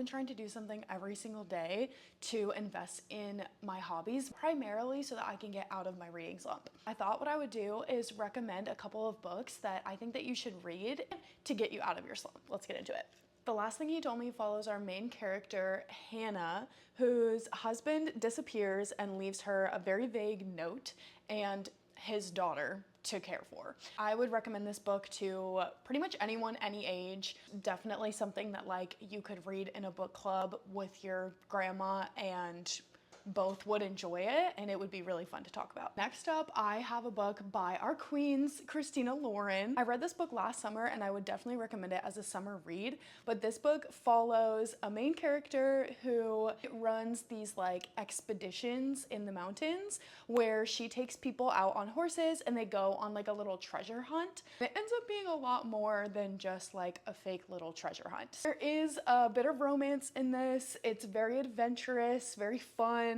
Been trying to do something every single day to invest in my hobbies, primarily so that I can get out of my reading slump. I thought what I would do is recommend a couple of books that I think that you should read to get you out of your slump. Let's get into it. The last thing he told me follows our main character, Hannah, whose husband disappears and leaves her a very vague note and his daughter to care for. I would recommend this book to pretty much anyone, any age. Definitely something that like you could read in a book club with your grandma and both would enjoy it and it would be really fun to talk about. Next up, I have a book by our queens, Christina Lauren. I read this book last summer and I would definitely recommend it as a summer read, but this book follows a main character who runs these like expeditions in the mountains where she takes people out on horses and they go on like a little treasure hunt. It ends up being a lot more than just like a fake little treasure hunt. There is a bit of romance in this. It's very adventurous, very fun.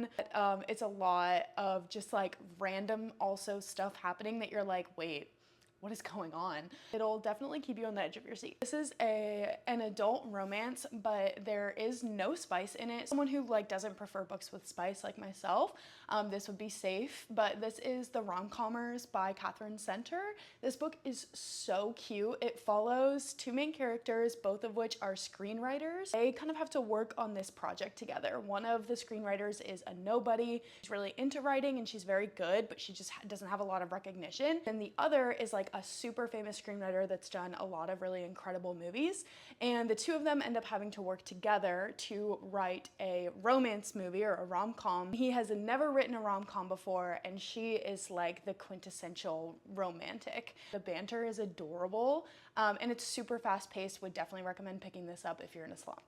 It's a lot of just like random also stuff happening that you're like, wait, what is going on? It'll definitely keep you on the edge of your seat. This is an adult romance, but there is no spice in it. Someone who like doesn't prefer books with spice like myself, this would be safe, but this is The Rom-Commers by Catherine Center. This book is so cute. It follows two main characters, both of which are screenwriters. They kind of have to work on this project together. One of the screenwriters is a nobody. She's really into writing and she's very good, but she just doesn't have a lot of recognition. And the other is like a super famous screenwriter that's done a lot of really incredible movies, and the two of them end up having to work together to write a romance movie or a rom-com. He has never written a rom-com before and she is like the quintessential romantic. The banter is adorable and it's super fast-paced. Would definitely recommend picking this up if you're in a slump.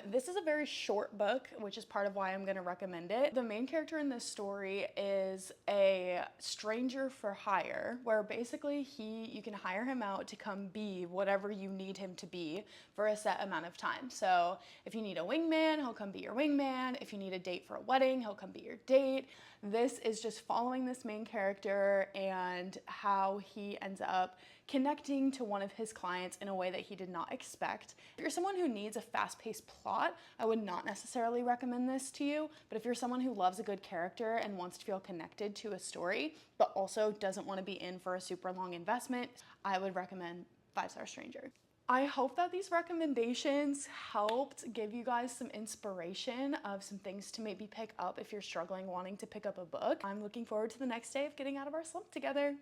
This is a very short book, which is part of why I'm going to recommend it. The main character in this story is a stranger for hire, where basically you can hire him out to come be whatever you need him to be for a set amount of time. So if you need a wingman, he'll come be your wingman. If you need a date for a wedding, he'll come be your date. This is just following this main character and how he ends up connecting to one of his clients in a way that he did not expect. If you're someone who needs a fast-paced plot, I would not necessarily recommend this to you, but if you're someone who loves a good character and wants to feel connected to a story, but also doesn't want to be in for a super long investment, I would recommend 5-Star Stranger. I hope that these recommendations helped give you guys some inspiration of some things to maybe pick up if you're struggling wanting to pick up a book. I'm looking forward to the next day of getting out of our slump together.